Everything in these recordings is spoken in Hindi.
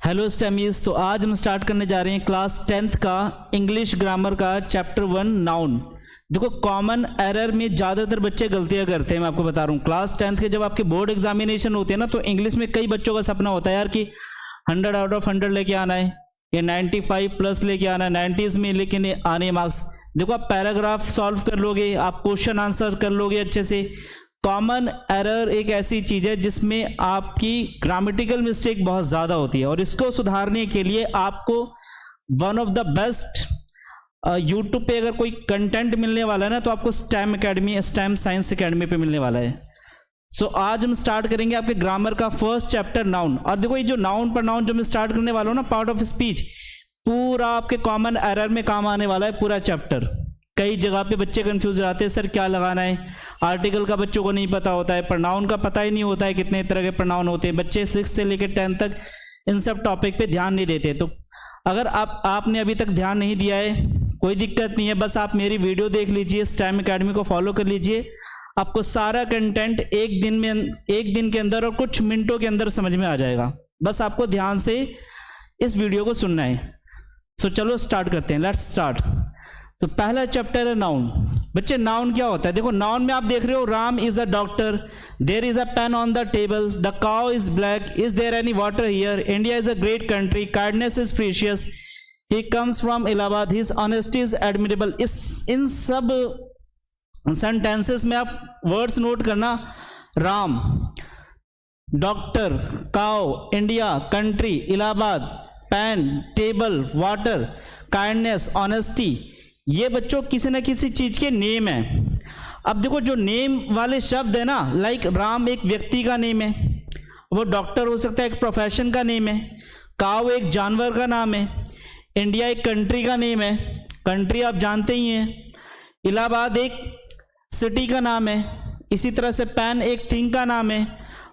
हेलो स्टेमीज। तो आज हम स्टार्ट करने जा रहे हैं क्लास 10th का इंग्लिश ग्रामर का चैप्टर 1 नाउन। देखो, कॉमन एरर में ज़्यादातर बच्चे गलतियां करते हैं। मैं आपको बता रहा हूँ, क्लास 10th के जब आपके बोर्ड एग्जामिनेशन होते हैं ना, तो इंग्लिश में कई बच्चों का सपना होता है यार कि 100 आउट ऑफ 100 लेके आना है या 95 प्लस लेके आना है, 90s में लेके आने मार्क्स। देखो, आप पैराग्राफ सॉल्व कर लोगे, आप क्वेश्चन आंसर कर लोगे अच्छे से। कॉमन एरर एक ऐसी चीज है जिसमें आपकी ग्रामेटिकल मिस्टेक बहुत ज्यादा होती है, और इसको सुधारने के लिए आपको one of the best YouTube पे अगर कोई कंटेंट मिलने वाला है ना, तो आपको STEM academy, STEM science academy पे मिलने वाला है। सो आज हम स्टार्ट करेंगे आपके ग्रामर का फर्स्ट चैप्टर नाउन। और देखो, ये जो नाउन पर नाउन जो मैं स्टार्ट करने वाला हूँ ना, पार्ट ऑफ स्पीच, पूरा आपके कॉमन एरर में काम आने वाला है पूरा चैप्टर। कई जगह पे बच्चे कंफ्यूज रहते हैं, सर क्या लगाना है। आर्टिकल का बच्चों को नहीं पता होता है, प्रोनाउन का पता ही नहीं होता है, कितने तरह के प्रोनाउन होते हैं। बच्चे 6 से लेकर 10 तक इन सब टॉपिक पे ध्यान नहीं देते। तो अगर आपने अभी तक ध्यान नहीं दिया है, कोई दिक्कत नहीं है, बस आप मेरी वीडियो देख लीजिए, स्टैम एकेडमी को फॉलो कर लीजिए। आपको सारा कंटेंट एक दिन के अंदर और कुछ मिनटों के अंदर समझ में आ जाएगा। बस आपको ध्यान से इस वीडियो को सुनना है। सो चलो स्टार्ट करते हैं, लेट्स स्टार्ट। तो पहला चैप्टर है नाउन। बच्चे, नाउन क्या होता है? देखो, नाउन में आप देख रहे हो, Ram is a doctor, there is a pen on the table, the cow is black, is there any water here, India is a great country, kindness is precious, he comes from Allahabad, his honesty is admirable. इन सब सेंटेंसेस में आप वर्ड्स नोट करना। Ram, doctor, cow, India, country, Allahabad, pen, table, water, kindness, honesty, ये बच्चों किसी न किसी चीज के नेम है। अब देखो, जो नेम वाले शब्द है ना, लाइक राम एक व्यक्ति का नेम है, वो डॉक्टर हो सकता है एक प्रोफेशन का नेम है, काऊ एक जानवर का नाम है, इंडिया एक कंट्री का नेम है, कंट्री आप जानते ही हैं, इलाहाबाद एक सिटी का नाम है, इसी तरह से पेन एक थिंग का नाम है,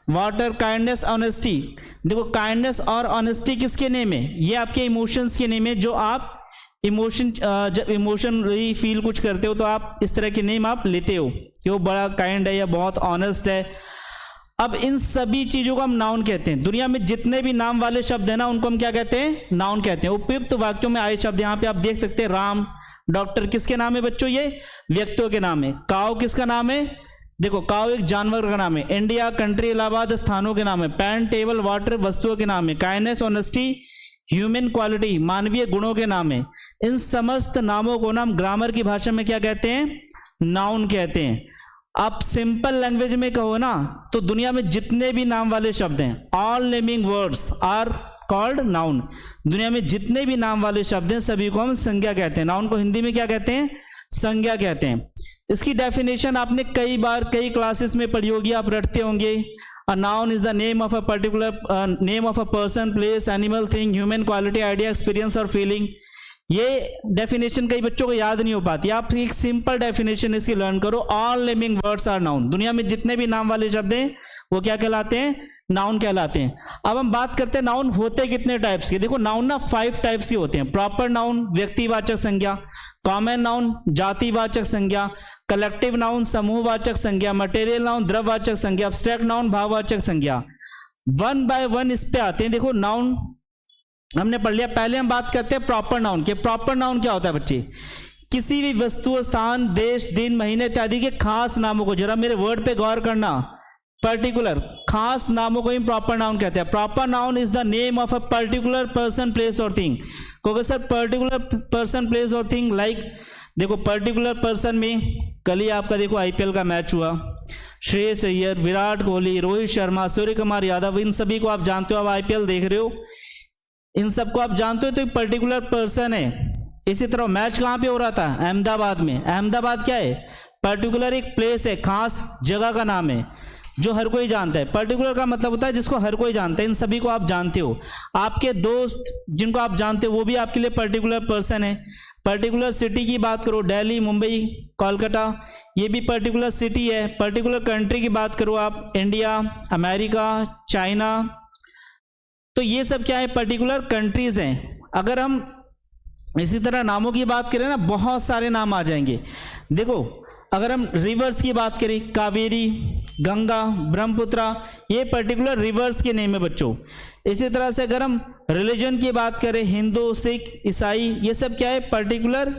वाटर, काइंडनेस, ऑनेस्टी। देखो, काइंडनेस और ऑनेस्टी किसके नेम है? ये आपके इमोशंस के नेम है। जो आप जब इमोशनली फील कुछ करते हो, तो आप इस तरह के नेम आप लेते हो कि वो बड़ा काइंड है या बहुत ऑनेस्ट है। अब इन सभी चीजों को हम नाउन कहते हैं। दुनिया में जितने भी नाम वाले शब्द हैं ना, उनको हम क्या कहते हैं? नाउन कहते हैं। उपयुक्त वाक्यों में आए शब्द यहाँ पे आप देख सकते हैं। राम, डॉक्टर किसके नाम है बच्चों? ये व्यक्तियों के नाम है। काऊ किसका नाम है? देखो, काऊ एक जानवर का नाम है। इंडिया, कंट्री, इलाहाबाद स्थानों के नाम है। पेन, टेबल, वाटर वस्तुओं के नाम है। काइंडनेस, ऑनेस्टी ह्यूमन क्वालिटी मानवीय गुणों के नाम है। इन समस्त नामों को ना हम ग्रामर की भाषा में क्या कहते हैं? नाउन कहते हैं। आप सिंपल लैंग्वेज में कहो ना, तो दुनिया में जितने भी नाम वाले शब्द हैं, all naming words are called noun. दुनिया में जितने भी नाम वाले शब्द हैं, सभी को हम संज्ञा कहते हैं। नाउन को हिंदी में क्या कहते हैं? संज्ञा कहते हैं। इसकी डेफिनेशन आपने कई बार कई क्लासेस में पढ़ी होगी, आप रटते होंगे। A noun is the name of a particular name of a person, place, animal, thing, human quality, idea, experience और feeling। ये डेफिनेशन कई बच्चों को याद नहीं हो पाती। आप एक सिंपल डेफिनेशन इसकी लर्न करो। All naming words are noun. दुनिया में जितने भी नाम वाले शब्द हैं, वो क्या कहलाते हैं? नाउन कहलाते हैं। अब हम बात करते हैं नाउन होते कितने टाइप्स के। देखो, नाउन ना 5 टाइप्स के होते हैं। प्रॉपर नाउन व्यक्तिवाचक संज्ञा, कॉमन नाउन जातिवाचक संज्ञा, कलेक्टिव नाउन समूहवाचक संज्ञा, मटेरियल नाउन द्रववाचक संज्ञा, एब्स्ट्रैक्ट नाउन भाववाचक संज्ञा। 1 बाय 1 इस पे आते हैं। देखो, नाउन हमने पढ़ लिया। पहले हम बात करते हैं प्रॉपर नाउन के। प्रॉपर नाउन क्या होता है बच्चे? किसी भी वस्तु, स्थान, देश, दिन, महीने इत्यादि के खास नामों को, जरा मेरे वर्ड पे गौर करना, पर्टिकुलर खास नामों को ही प्रॉपर नाउन कहते हैं। Proper noun is the name of a particular person, place और थिंग। क्योंकि सर पर्टिकुलर पर्सन, प्लेस और थिंग, लाइक देखो, पर्टिकुलर पर्सन में कल ही आपका देखो आईपीएल का मैच हुआ, श्रेयस अय्यर, विराट कोहली, रोहित शर्मा, सूर्य कुमार यादव, इन सभी को आप जानते हो। आप आईपीएल देख रहे हो, इन सबको आप जानते हो, तो एक पर्टिकुलर पर्सन है। इसी तरह मैच कहाँ पे हो रहा था? अहमदाबाद में। अहमदाबाद क्या है? पर्टिकुलर एक प्लेस है, खास जगह का नाम है, जो हर कोई जानता है। पर्टिकुलर का मतलब होता है जिसको हर कोई जानता है। इन सभी को आप जानते हो। आपके दोस्त जिनको आप जानते हो, वो भी आपके लिए पर्टिकुलर पर्सन है। पर्टिकुलर सिटी की बात करो, दिल्ली, मुंबई, कोलकाता, ये भी पर्टिकुलर सिटी है। पर्टिकुलर कंट्री की बात करो आप, इंडिया, अमेरिका, चाइना, तो ये सब क्या है? पर्टिकुलर कंट्रीज हैं। अगर हम इसी तरह नामों की बात करें ना, बहुत सारे नाम आ जाएंगे। देखो, अगर हम रिवर्स की बात करें, कावेरी, गंगा, ब्रह्मपुत्रा, ये पर्टिकुलर रिवर्स के नेम है बच्चों। इसी तरह से अगर हम रिलीजन की बात करें, हिंदू, सिख, ईसाई, ये सब क्या है, पर्टिकुलर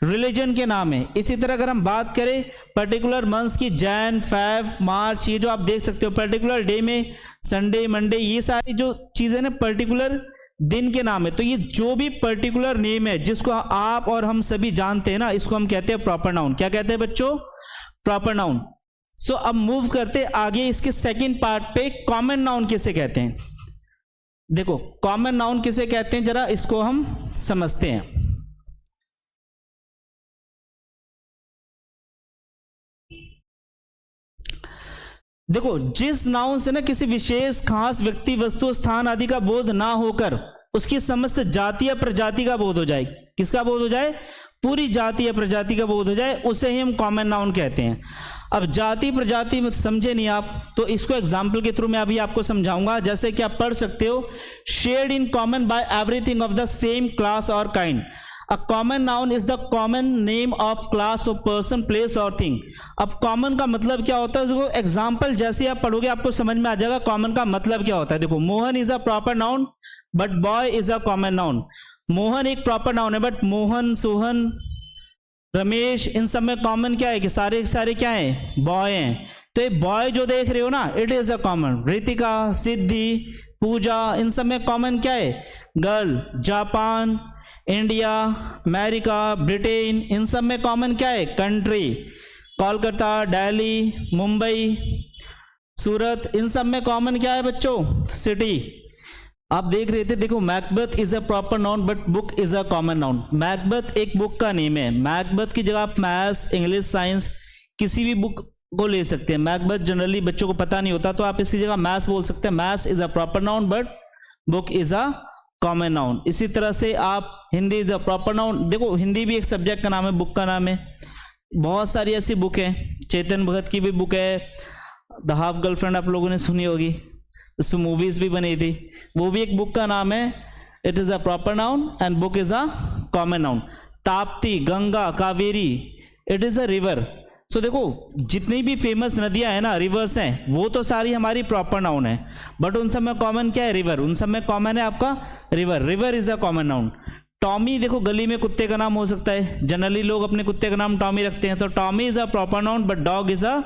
रिलीजन के नाम है। इसी तरह अगर हम बात करें पर्टिकुलर मंथ्स की, जैन, फेब, मार्च, ये जो आप देख सकते हो पर्टिकुलर डे में, संडे, मंडे, ये सारी जो चीजें ना पर्टिकुलर दिन के नाम है। तो ये जो भी पर्टिकुलर नेम है जिसको आप और हम सभी जानते हैं ना, इसको हम कहते हैं प्रॉपर नाउन। क्या कहते हैं बच्चों? Proper noun. सो अब मूव करते आगे इसके सेकंड पार्ट पे, कॉमन नाउन किसे कहते हैं। देखो कॉमन नाउन किसे कहते हैं, जरा इसको हम समझते हैं। देखो जिस नाउन से ना किसी विशेष खास व्यक्ति, वस्तु, स्थान आदि का बोध ना होकर उसकी समस्त जाति या प्रजाति का बोध हो जाए, किसका बोध हो जाए? पूरी जाति या प्रजाति का बोध हो जाए, उसे ही हम कॉमन नाउन कहते हैं। अब जाति प्रजाति में समझे नहीं आप, तो इसको एग्जाम्पल के थ्रू मैं अभी आपको समझाऊंगा। जैसे कि आप पढ़ सकते हो, shared in common by everything of the same class और kind. A common noun is the common name of class of person, place और thing। अब common का मतलब क्या होता है? देखो एग्जाम्पल जैसे आप पढ़ोगे आपको समझ में आ जाएगा common का मतलब क्या होता है। देखो Mohan is a proper noun but boy is a common noun. Mohan एक प्रॉपर नाउन है, बट मोहन, सोहन, रमेश, इन सब में कॉमन क्या है कि सारे सारे क्या है? बॉय हैं। तो ये बॉय जो देख रहे हो ना, it is a common. Ritika, Siddhi, Pooja, इन सब में कॉमन क्या है? Girl. Japan, India, America, Britain, इन सब में कॉमन क्या है? कंट्री। कोलकाता, दिल्ली, मुंबई, सूरत, इन सब में कॉमन क्या है बच्चों? सिटी। आप देख रहे थे, देखो Macbeth is a proper noun but book is a common noun. Macbeth एक बुक का नेम है। मैकबेथ की जगह आप मैथ्स, इंग्लिश, साइंस किसी भी बुक को ले सकते हैं। मैकबेथ जनरली बच्चों को पता नहीं होता, तो आप इसकी जगह मैथ्स बोल सकते हैं। Maths is a proper noun but book is a common noun. इसी तरह से आप Hindi is a proper noun. देखो हिंदी भी एक सब्जेक्ट का नाम है, बुक का नाम है। बहुत सारी ऐसी बुक है, चेतन भगत की भी बुक है, द हाफ गर्लफ्रेंड आप लोगों ने सुनी होगी, इस पर मूवीज भी बनी थी, वो भी एक बुक का नाम है। It is a proper noun and book is a common noun. Tapti, Ganga, Kaveri, it is a river. So देखो जितनी भी फेमस नदियां हैं ना, रिवर्स हैं, वो तो सारी हमारी प्रॉपर नाउन है, बट उन सब में कॉमन क्या है? रिवर। उन सब में कॉमन है आपका river. River is a common noun. Tommy, देखो गली में कुत्ते का नाम हो सकता है, जनरली लोग अपने कुत्ते का नाम टॉमी रखते हैं, तो Tommy is a proper noun but dog is a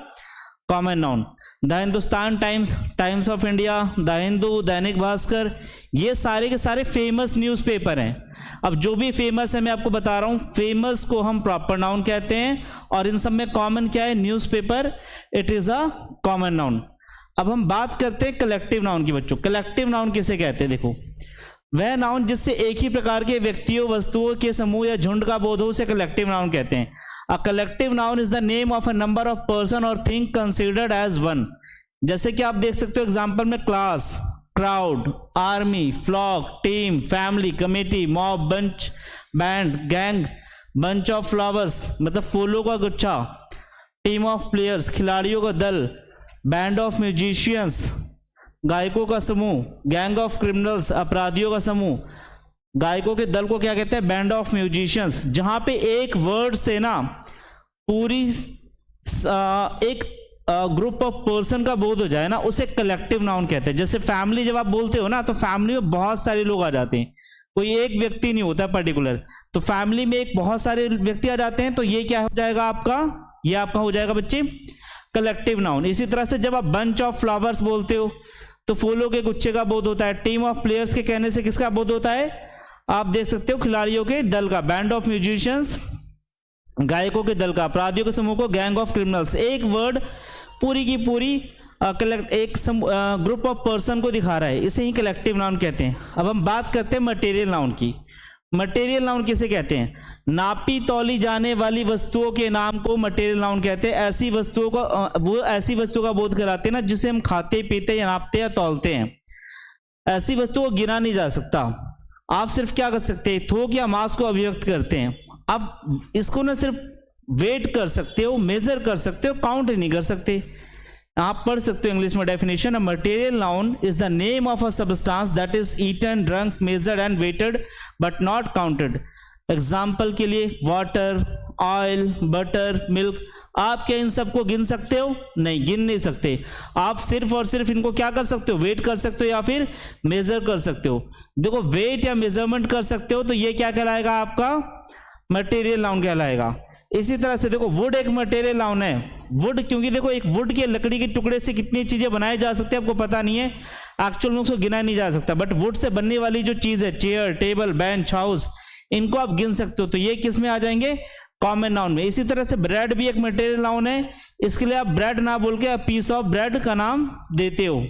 common noun. The Hindustan times, times of India, the Hindu, Dainik Bhaskar, ये सारे के सारे फेमस न्यूज़पेपर हैं। अब जो भी फेमस है मैं आपको बता रहा हूँ, फेमस को हम प्रॉपर नाउन कहते हैं, और इन सब में कॉमन क्या है? Newspaper, it is a common noun. अब हम बात करते हैं कलेक्टिव नाउन की बच्चों। कलेक्टिव नाउन किसे कहते हैं? देखो वह नाउन जिससे एक ही प्रकार के व्यक्तियों, वस्तुओं के समूह या झुंड का बोध हो, उसे कलेक्टिव नाउन कहते हैं। A collective noun is the name of a number of person और थिंग कंसिडर्ड एज वन। जैसे कि आप देख सकते हो एग्जांपल में, class, crowd, army, flock, team, family, committee, mob, bunch, band, gang, bunch of flowers मतलब फूलों का गुच्छा, टीम ऑफ प्लेयर्स खिलाड़ियों का दल, बैंड ऑफ म्यूजिशियंस गायकों का समूह, गैंग ऑफ क्रिमिनल्स अपराधियों का समूह। गायकों के दल को क्या कहते हैं? Band of musicians. जहां पे एक वर्ड से ना पूरी एक ग्रुप ऑफ पर्सन का बोध हो जाए ना, उसे कलेक्टिव नाउन कहते हैं। जैसे फैमिली जब आप बोलते हो ना, तो फैमिली में बहुत सारे लोग आ जाते हैं, कोई एक व्यक्ति नहीं होता पर्टिकुलर, तो फैमिली में एक बहुत सारे व्यक्ति आ जाते हैं, तो ये क्या हो जाएगा आपका? ये आपका हो जाएगा बच्चे कलेक्टिव नाउन। इसी तरह से जब आप बंच ऑफ फ्लावर्स बोलते हो तो फूलों के गुच्छे का बोध होता है। टीम ऑफ प्लेयर्स के कहने से किसका बोध होता है? आप देख सकते हो खिलाड़ियों के दल का। बैंड ऑफ म्यूजिशियंस गायकों के दल का। अपराधियों के समूह को गैंग ऑफ क्रिमिनल्स। एक वर्ड पूरी की पूरी एक ग्रुप ऑफ पर्सन को दिखा रहा है, इसे ही कलेक्टिव नाउन कहते हैं। अब हम बात करते हैं मटेरियल नाउन की। मटेरियल नाउन किसे कहते हैं? नापी तौली जाने वाली वस्तुओं के नाम को मटेरियल नाउन कहते हैं। ऐसी वस्तुओं को वो ऐसी वस्तु का बोध कराते हैं ना जिसे हम खाते पीते या नापते या तौलते हैं। ऐसी वस्तु को गिना नहीं जा सकता। आप सिर्फ क्या कर सकते हैं? थोक या मास को अभिव्यक्त करते हैं। आप इसको ना सिर्फ वेट कर सकते हो, मेजर कर सकते हो, काउंट नहीं कर सकते। आप पढ़ सकते हो इंग्लिश में definition, a material noun is the name of a substance that is eaten, drunk, measured and weighted but not counted. Example के लिए वाटर, ऑयल, बटर, मिल्क आप क्या इन सबको गिन सकते हो? नहीं, गिन नहीं सकते। आप सिर्फ और सिर्फ इनको क्या कर सकते हो? वेट कर सकते हो या फिर मेजर कर सकते हो। देखो वेट या मेजरमेंट कर सकते हो तो ये क्या कहलाएगा? आपका मटेरियल नाउन कहलाएगा। इसी तरह से देखो वुड एक मटेरियल नाउन है। वुड, क्योंकि देखो एक वुड के लकड़ी के टुकड़े से कितनी चीजें बनाई जा सकती है आपको पता नहीं है, एक्चुअल में उसको गिना नहीं जा सकता, बट वुड से बनने वाली जो चीज है, चेयर, टेबल, बेंच, हाउस, इनको आप गिन सकते हो। तो ये किस में आ जाएंगे? कॉमन नाउन में। इसी तरह से ब्रेड भी एक मटेरियल नाउन है, इसके लिए आप ब्रेड ना बोल के आप पीस ऑफ ब्रेड का नाम देते हो।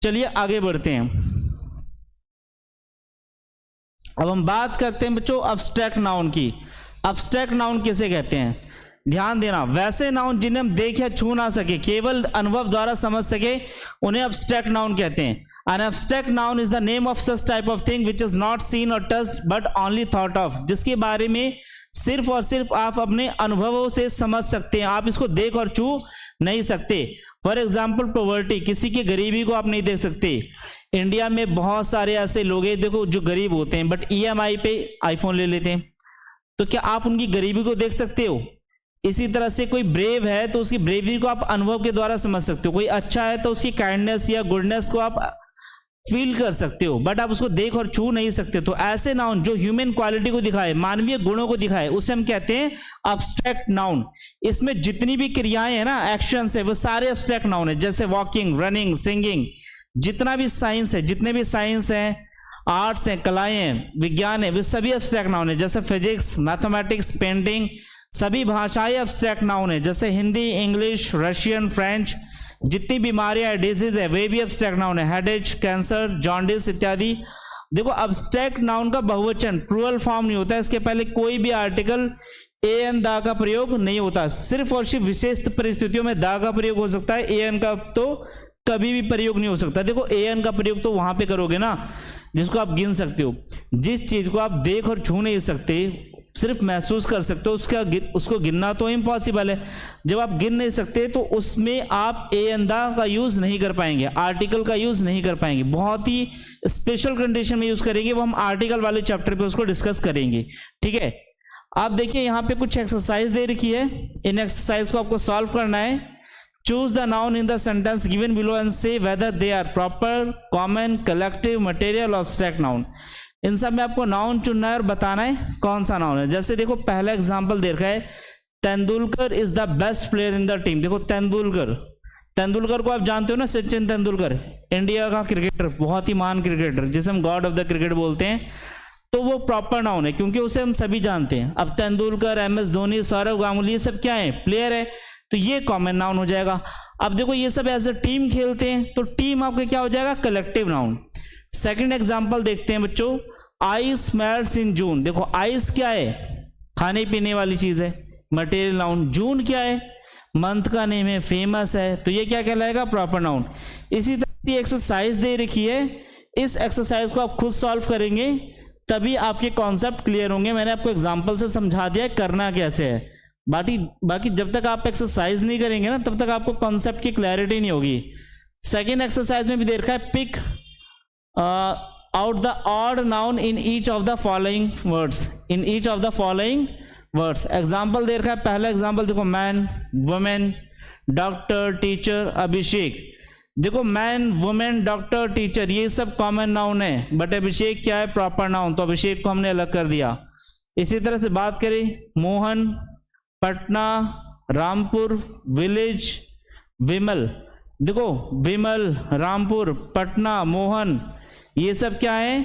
चलिए आगे बढ़ते हैं। अब हम बात करते हैं बच्चों अब्स्ट्रैक्ट नाउन की। अब्स्ट्रैक्ट नाउन किसे कहते हैं? ध्यान देना, वैसे नाउन जिन्हें हम देख या छू ना सके, केवल अनुभव द्वारा समझ सके, उन्हें अब्स्ट्रैक्ट नाउन कहते हैं। An abstract noun is the name of such type of thing which is not seen or touched but only thought of, जिसके बारे में सिर्फ और सिर्फ आप अपने अनुभवों से समझ सकते हैं, आप इसको देख और छू नहीं सकते। फॉर एग्जाम्पल पॉवर्टी, किसी की गरीबी को आप नहीं देख सकते। इंडिया में बहुत सारे ऐसे लोग हैं देखो जो गरीब होते हैं बट EMI पे आईफोन ले लेते हैं, तो क्या आप उनकी गरीबी को देख सकते हो? इसी तरह से कोई ब्रेव है तो उसकी ब्रेवरी को आप अनुभव के द्वारा समझ सकते हो। कोई अच्छा है तो उसकी काइंडनेस या गुडनेस को आप फील कर सकते हो, बट आप उसको देख और छू नहीं सकते। तो ऐसे नाउन जो ह्यूमन क्वालिटी को दिखाए, मानवीय गुणों को दिखाए, उसे हम कहते हैं अब्स्ट्रैक्ट नाउन। इसमें जितनी भी क्रियाएं हैं ना, एक्शंस है, वो सारे अब्स्ट्रैक्ट नाउन है। जैसे वॉकिंग, रनिंग, सिंगिंग, जितना भी साइंस है, जितने भी साइंस हैं, आर्ट्स हैं, कलाएं हैं, विज्ञान है, वे सभी अब्स्ट्रैक्ट नाउन है। जैसे फिजिक्स, मैथमेटिक्स, पेंटिंग, सभी भाषाएं अब्स्ट्रैक्ट नाउन है। जैसे हिंदी, इंग्लिश, रशियन, फ्रेंच, जितनी बीमारियां है, डिजीज है, वे भी अब्स्ट्रैक्ट नाउन है। हेडेज, कैंसर, जॉन्डिस इत्यादि। देखो अब्स्ट्रैक्ट नाउन का बहुवचन प्लूरल फॉर्म नहीं होता, इसके पहले कोई भी आर्टिकल एन दा का प्रयोग नहीं होता। सिर्फ और सिर्फ विशेष परिस्थितियों में दा का प्रयोग हो सकता है, एन का तो कभी भी प्रयोग नहीं हो सकता। देखो एन का प्रयोग तो वहां पे करोगे ना जिसको आप गिन सकते हो। जिस चीज को आप देख और छू नहीं सकते, सिर्फ महसूस कर सकते हो, उसको गिनना तो इम्पॉसिबल है। जब आप गिन नहीं सकते तो उसमें आप एन दा का यूज नहीं कर पाएंगे, आर्टिकल का यूज नहीं कर पाएंगे। बहुत ही स्पेशल कंडीशन में यूज करेंगे, वो हम आर्टिकल वाले चैप्टर पे उसको डिस्कस करेंगे। ठीक है, आप देखिए यहाँ पे कुछ एक्सरसाइज दे रखी है, इन एक्सरसाइज को आपको सॉल्व करना है। Choose the noun in the sentence given below and say whether they are proper, common, collective, material, abstract noun. इन सब में आपको नाउन चुनना है और बताना है कौन सा नाउन है। जैसे देखो पहला एग्जांपल दे रखा है, Tendulkar is the best player in the team. देखो तेंदुलकर को आप जानते हो ना, सचिन तेंदुलकर, इंडिया का क्रिकेटर, बहुत ही महान क्रिकेटर जिसे हम गॉड ऑफ द क्रिकेट बोलते हैं। तो वो प्रॉपर नाउन है क्योंकि उसे हम सभी जानते हैं। अब तेंदुलकर, MS धोनी, सौरव गांगुली, ये सब क्या है? प्लेयर है, तो ये कॉमन नाउन हो जाएगा। अब देखो ये सब एज ए टीम खेलते हैं, तो टीम आपके क्या हो जाएगा? Collective noun. सेकंड एग्जांपल देखते हैं बच्चों, आइस मेल्ट्स इन जून। देखो आइस क्या है? खाने पीने वाली चीज है, मटेरियल नाउन। जून क्या है? मंथ का नेम है, फेमस है, तो ये क्या कहलाएगा? Proper noun. इसी तरह से एक्सरसाइज दे रखी है, इस एक्सरसाइज को आप खुद सॉल्व करेंगे तभी आपके कॉन्सेप्ट क्लियर होंगे। मैंने आपको एग्जाम्पल से समझा दिया करना कैसे है, बाकी जब तक आप एक्सरसाइज नहीं करेंगे ना तब तक आपको कॉन्सेप्ट की क्लैरिटी नहीं होगी। सेकेंड एक्सरसाइज में भी दे रखा है, pick out the odd noun in each of the following words, in each of the following words। Example दे रखा है, पहला एग्जाम्पल देखो, man, women, doctor, teacher, Abhishek. देखो मैन, वुमेन, डॉक्टर, टीचर, ये सब कॉमन नाउन है, बट अभिषेक क्या है? प्रॉपर नाउन, तो अभिषेक को हमने अलग कर दिया। इसी तरह से बात करें, मोहन, पटना, रामपुर, विलेज, विमल। देखो विमल, रामपुर, पटना, मोहन, ये सब क्या है?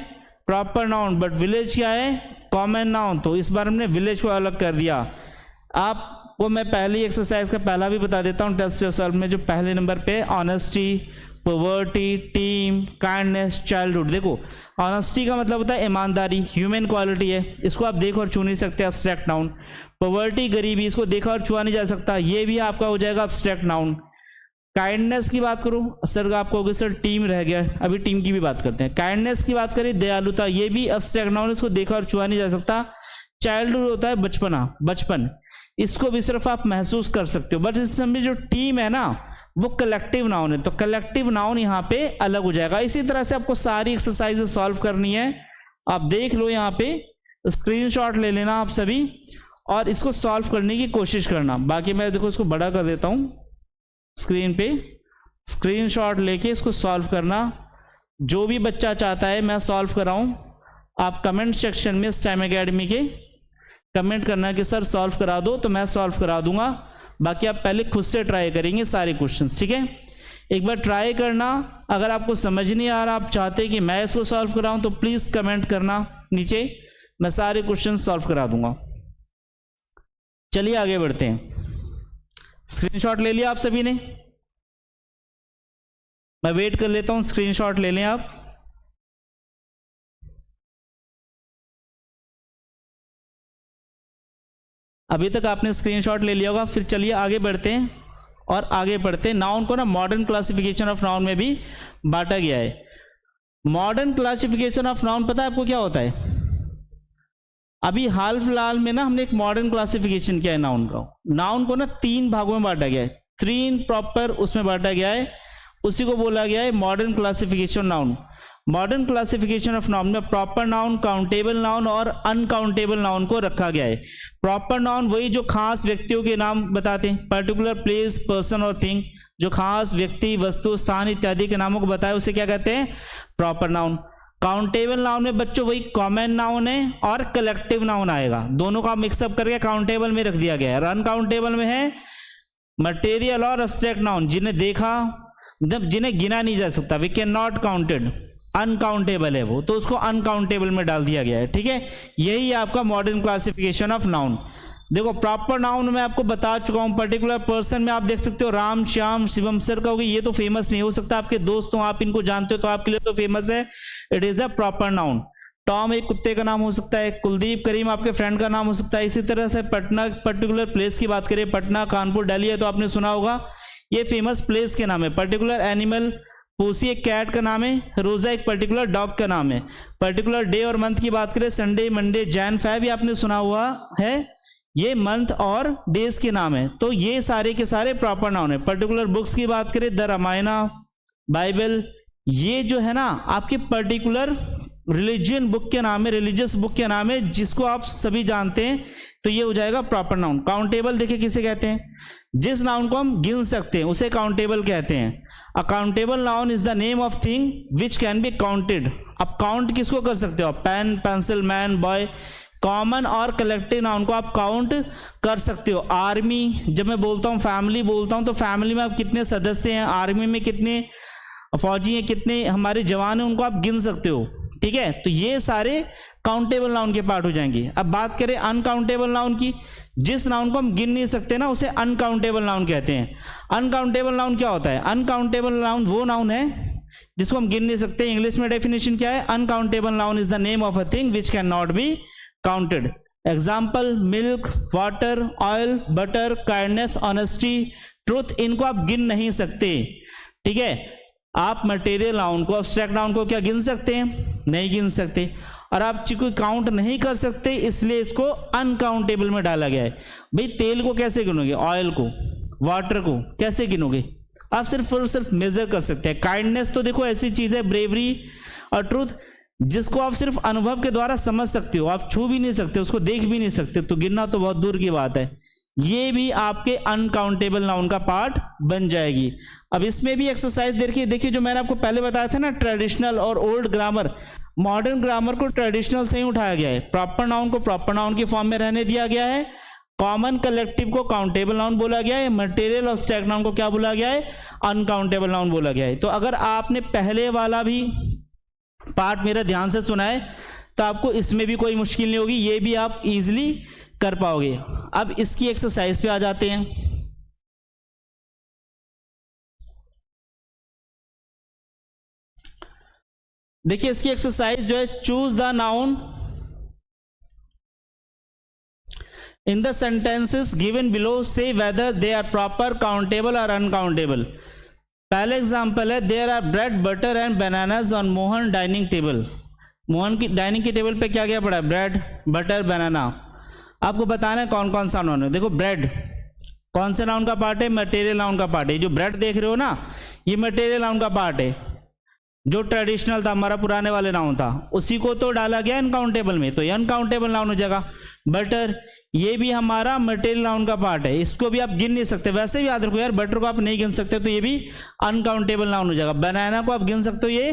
प्रॉपर नाउन, बट विलेज क्या है? कॉमन नाउन, तो इस बार हमने विलेज को अलग कर दिया। आपको मैं पहली एक्सरसाइज का पहला भी बता देता हूँ टेस्ट सॉल्व में, जो पहले नंबर पे honesty, poverty, team, kindness, childhood. देखो ऑनेस्टी का मतलब होता है ईमानदारी, ह्यूमन क्वालिटी है, इसको आप देख और छू नहीं सकते, अब्स्ट्रैक्ट नाउन। पॉवर्टी, गरीबी, इसको देखा और छुआ नहीं जा सकता, ये भी आपका हो जाएगा अब्स्ट्रैक्ट नाउन। काइंडनेस की बात करूं, सर आपको होगी सर टीम रह गया, अभी टीम की भी बात करते हैं। काइंडनेस की बात करें, दयालुता, ये भी अब्स्ट्रैक्ट नाउन, इसको देखा और छुआ नहीं जा सकता। चाइल्डहुड होता है बचपन, इसको भी सिर्फ आप महसूस कर सकते हो। बट इस समय जो टीम है ना वो कलेक्टिव नाउन है, तो कलेक्टिव नाउन यहाँ पे अलग हो जाएगा। इसी तरह से आपको सारी एक्सरसाइजेज सॉल्व करनी है, आप देख लो यहाँ पे, स्क्रीनशॉट ले लेना आप सभी और इसको सॉल्व करने की कोशिश करना। बाकी मैं देखो इसको बड़ा कर देता हूं, स्क्रीन पे स्क्रीनशॉट लेके इसको सॉल्व करना। जो भी बच्चा चाहता है मैं सॉल्व कराऊं, आप कमेंट सेक्शन में STEM एकेडमी के कमेंट करना कि सर सॉल्व करा दो, तो मैं सॉल्व करा दूंगा। बाकी आप पहले खुद से ट्राई करेंगे सारे क्वेश्चंस, ठीक है। एक बार ट्राई करना, अगर आपको समझ नहीं आ रहा, आप चाहते कि मैं इसको सॉल्व कराऊं, तो प्लीज कमेंट करना नीचे, मैं सारे क्वेश्चन सॉल्व करा दूंगा। चलिए आगे बढ़ते हैं। स्क्रीनशॉट ले लिया आप सभी ने? मैं वेट कर लेता हूं, स्क्रीनशॉट ले लें आप। अभी तक आपने स्क्रीनशॉट ले लिया होगा। फिर चलिए आगे बढ़ते हैं और आगे पढ़ते हैं। नाउन को ना मॉडर्न क्लासिफिकेशन ऑफ नाउन में भी बांटा गया है। मॉडर्न क्लासिफिकेशन ऑफ नाउन पता है आपको क्या होता है? अभी हाल फिलहाल में ना हमने एक मॉडर्न क्लासिफिकेशन किया है नाउन का। नाउन को ना 3 भागों में बांटा गया है, 3 प्रॉपर उसमें बांटा गया है, उसी को बोला गया है modern classification noun. Modern classification of noun में प्रॉपर नाउन, काउंटेबल नाउन और अनकाउंटेबल नाउन को रखा गया है। प्रॉपर नाउन वही जो खास व्यक्तियों के नाम बताते हैं, पर्टिकुलर प्लेस, पर्सन और थिंग, जो खास व्यक्ति, वस्तु, स्थान इत्यादि के नामों को बताए उसे क्या कहते हैं? Proper noun. काउंटेबल नाउन में बच्चों वही कॉमन नाउन है और कलेक्टिव नाउन आएगा, दोनों का मिक्सअप करके काउंटेबल में रख दिया गया है। अनकाउंटेबल में है मटेरियल और एब्स्ट्रैक्ट नाउन, जिन्हें देखा, जिन्हें गिना नहीं जा सकता, we can not counted, uncountable है वो, तो उसको अनकाउंटेबल में डाल दिया गया है, ठीक है। यही आपका मॉडर्न क्लासिफिकेशन ऑफ नाउन। देखो प्रॉपर नाउन में आपको बता चुका हूं, पर्टिकुलर पर्सन में आप देख सकते हो राम, श्याम, शिवम। सर कहोगे ये तो फेमस नहीं हो सकता, आपके दोस्त हो, आप इनको जानते हो, तो आपके लिए तो फेमस है। It is a proper noun. Tom एक कुत्ते का नाम हो सकता है, कुलदीप, करीम आपके फ्रेंड का नाम हो सकता है। इसी तरह से पटना, पर्टिकुलर प्लेस की बात करें, पटना, कानपुर, दिल्ली है तो आपने सुना होगा, ये फेमस प्लेस के नाम है। पर्टिकुलर एनिमल, पूसी एक कैट का नाम है, रोजा एक पर्टिकुलर डॉग का नाम है। पर्टिकुलर डे और मंथ की बात करें, संडे, मंडे, जैन, फेब, ये आपने सुना हुआ है, ये मंथ और डेज के नाम है। तो ये सारे के सारे प्रॉपर नाउन है। पर्टिकुलर बुक्स की बात करें, द रामायणा, बाइबल, ये जो है ना आपके पर्टिकुलर रिलीजियन बुक के नाम है, रिलीजियस बुक के नाम है, जिसको आप सभी जानते हैं, तो ये हो जाएगा प्रॉपर नाउन। काउंटेबल देखिए किसे कहते हैं? जिस नाउन को हम गिन सकते हैं उसे काउंटेबल कहते हैं। A countable noun is the name of thing which can be counted. अब काउंट किसको कर सकते हो? Pen, pencil, man, boy. Common और कलेक्टिव नाउन को आप काउंट कर सकते हो। आर्मी, जब मैं बोलता हूँ फैमिली बोलता हूँ, तो फैमिली में आप कितने सदस्य हैं, आर्मी में कितने फौजी हैं, कितने हमारे जवान हैं, उनको आप गिन सकते हो, ठीक है। तो ये सारे काउंटेबल नाउन के पार्ट हो जाएंगे। अब बात करें अनकाउंटेबल नाउन की, जिस नाउन को हम गिन नहीं सकते ना उसे अनकाउंटेबल नाउन कहते हैं। अनकाउंटेबल नाउन क्या होता है? अनकाउंटेबल नाउन वो नाउन है जिसको हम गिन नहीं सकते। इंग्लिश में डेफिनेशन क्या है? Uncountable noun is the name of a thing which can not be counted. Example, milk, water, oil, butter, kindness, honesty, truth, इनको आप गिन नहीं सकते, ठीक है। आप मटेरियल नाउन को, एब्स्ट्रैक्ट नाउन को क्या गिन सकते हैं? नहीं गिन सकते। और आप कोई काउंट नहीं कर सकते, इसलिए इसको अनकाउंटेबल में डाला गया है। भाई तेल को कैसे गिनोगे? ऑयल को, वाटर को कैसे गिनोगे? आप सिर्फ और सिर्फ मेजर कर सकते हैं। काइंडनेस तो देखो ऐसी चीज है, ब्रेवरी और ट्रूथ, जिसको आप सिर्फ अनुभव के द्वारा समझ सकते हो, आप छू भी नहीं सकते, उसको देख भी नहीं सकते, तो गिनना तो बहुत दूर की बात है। ये भी आपके अनकाउंटेबल नाउन का पार्ट बन जाएगी। अब इसमें भी एक्सरसाइज देखिए जो मैंने आपको पहले बताया था ना, ट्रेडिशनल और ओल्ड ग्रामर। मॉडर्न ग्रामर को ट्रेडिशनल से ही उठाया गया है, प्रॉपर नाउन को प्रॉपर नाउन की फॉर्म में रहने दिया गया है, कॉमन कलेक्टिव को काउंटेबल नाउन बोला गया है, मटेरियल और एब्स्ट्रैक्ट नाउन को क्या बोला गया है? अनकाउंटेबल नाउन बोला गया है। तो अगर आपने पहले वाला भी पार्ट मेरा ध्यान से सुना है तो आपको इसमें भी कोई मुश्किल नहीं होगी, ये भी आप इजीली कर पाओगे। अब इसकी एक्सरसाइज पे आ जाते हैं। देखिए इसकी एक्सरसाइज जो है, choose the noun in the sentences given below, say whether they are proper, countable और अनकाउंटेबल। पहले एग्जांपल है, there are bread, butter and bananas on Mohan dining table. Mohan की डाइनिंग के टेबल पे क्या क्या पड़ा है? Bread, butter, banana. आपको बताना है कौन कौन सा नाउन है। देखो ब्रेड कौन से नाउन का पार्ट है? मटेरियल नाउन का पार्ट है। जो ब्रेड देख रहे हो ना, ये मटेरियल नाउन का पार्ट है, जो ट्रेडिशनल था, हमारा पुराने वाले नाउन था, उसी को तो डाला गया अनकाउंटेबल में, तो ये अनकाउंटेबल नाउन हो जाएगा। बटर, ये भी हमारा मटेरियल नाउन का पार्ट है, इसको भी आप गिन नहीं सकते। वैसे भी याद रखो यार, बटर को आप नहीं गिन सकते तो ये भी अनकाउंटेबल नाउन हो जाएगा। बनाना को आप गिन सकते हो, ये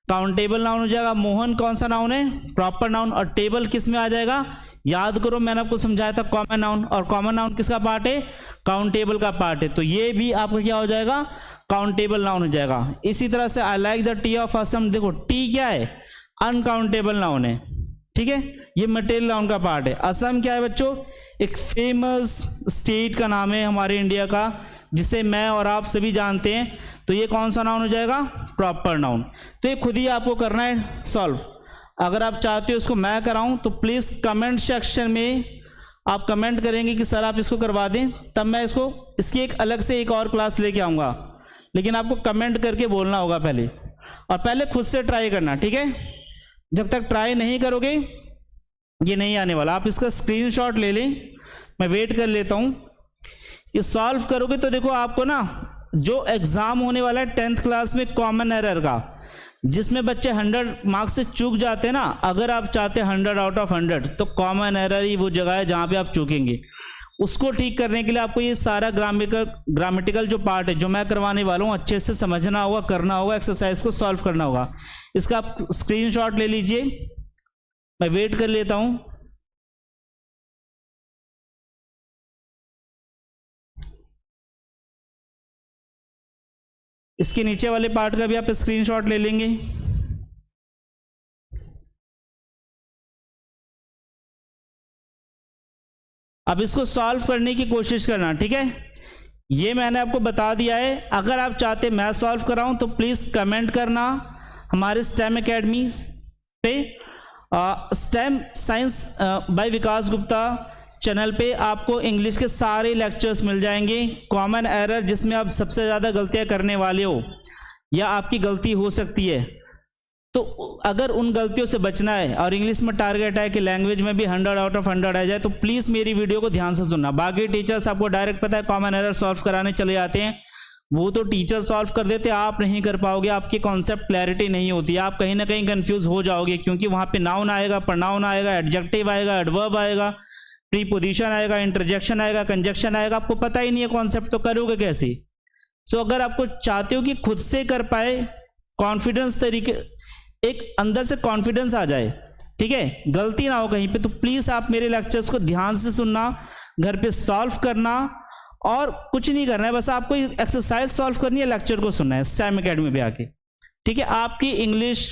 काउंटेबल नाउन हो जाएगा। मोहन कौन सा नाउन है? Proper noun. और टेबल किस में आ जाएगा? याद करो मैंने आपको समझाया था कॉमन नाउन, और कॉमन नाउन किसका पार्ट है? काउंटेबल का पार्ट है। तो ये भी आपका क्या हो जाएगा? काउंटेबल नाउन हो जाएगा। इसी तरह से I like the T of Assam, देखो टी क्या है? अनकाउंटेबल नाउन है, ठीक है, ये मटेरियल नाउन का पार्ट है। असम क्या है बच्चों? एक फेमस स्टेट का नाम है हमारे इंडिया का, जिसे मैं और आप सभी जानते हैं। तो ये कौन सा नाउन हो जाएगा? Proper noun. तो ये खुद ही आपको करना है सॉल्व। अगर आप चाहते हो इसको मैं कराऊं तो प्लीज कमेंट सेक्शन में आप कमेंट करेंगे कि सर आप इसको करवा दें, तब मैं इसको इसकी एक अलग से एक और क्लास लेके आऊँगा। लेकिन आपको कमेंट करके बोलना होगा पहले, और पहले खुद से ट्राई करना, ठीक है। जब तक ट्राई नहीं करोगे ये नहीं आने वाला। आप इसका स्क्रीनशॉट ले लें, मैं वेट कर लेता हूँ। ये सॉल्व करोगे तो देखो आपको ना जो एग्ज़ाम होने वाला है 10th क्लास में कॉमन एरर का, जिसमें बच्चे 100 मार्क्स से चूक जाते हैं ना, अगर आप चाहते हैं 100 आउट ऑफ 100 तो कॉमन एरर ही वो जगह है जहाँ पे आप चूकेंगे। उसको ठीक करने के लिए आपको ये सारा ग्रामेटिकल जो पार्ट है जो मैं करवाने वाला हूँ अच्छे से समझना होगा, करना होगा, एक्सरसाइज को सॉल्व करना होगा। इसका आप स्क्रीनशॉट ले लीजिए, मैं वेट कर लेता हूँ। इसके नीचे वाले पार्ट का भी आप स्क्रीनशॉट ले लेंगे। अब इसको सॉल्व करने की कोशिश करना, ठीक है। ये मैंने आपको बता दिया है। अगर आप चाहते मैं सॉल्व कराऊं तो प्लीज़ कमेंट करना हमारे स्टेम एकेडमी पे। Stem science by Vikas Gupta channel पे आपको इंग्लिश के सारे लेक्चर्स मिल जाएंगे। कॉमन एरर जिसमें आप सबसे ज़्यादा गलतियां करने वाले हो या आपकी गलती हो सकती है, तो अगर उन गलतियों से बचना है और इंग्लिश में टारगेट है कि लैंग्वेज में भी 100 आउट ऑफ 100 आ जाए, तो प्लीज़ मेरी वीडियो को ध्यान से सुनना। बाकी टीचर्स आपको डायरेक्ट पता है कॉमन एरर सॉल्व कराने चले जाते हैं, वो तो टीचर सॉल्व कर देते, आप नहीं कर पाओगे, आपकी कॉन्सेप्ट क्लैरिटी नहीं होती, आप कहीं ना कहीं कंफ्यूज हो जाओगे, क्योंकि वहाँ पे नाउन आएगा, प्रोनाउन आएगा, एडजेक्टिव आएगा, एडवर्ब आएगा, प्रीपोजिशन आएगा, इंटरजेक्शन आएगा, कंजक्शन आएगा, आपको पता ही नहीं है कॉन्सेप्ट, तो करोगे कैसे। सो अगर आपको चाहते हो कि खुद से कर पाए, कॉन्फिडेंस तरीके, एक अंदर से कॉन्फिडेंस आ जाए, ठीक है, गलती ना हो कहीं पे, तो प्लीज़ आप मेरे लेक्चर्स को ध्यान से सुनना, घर पे सॉल्व करना, और कुछ नहीं करना है, बस आपको एक्सरसाइज सॉल्व करनी है, लेक्चर को सुनना है स्टेम एकेडमी पे आके, ठीक है। आपकी इंग्लिश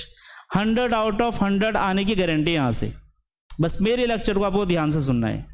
100 आउट ऑफ 100 आने की गारंटी यहाँ से, बस मेरे लेक्चर को आपको ध्यान से सुनना है।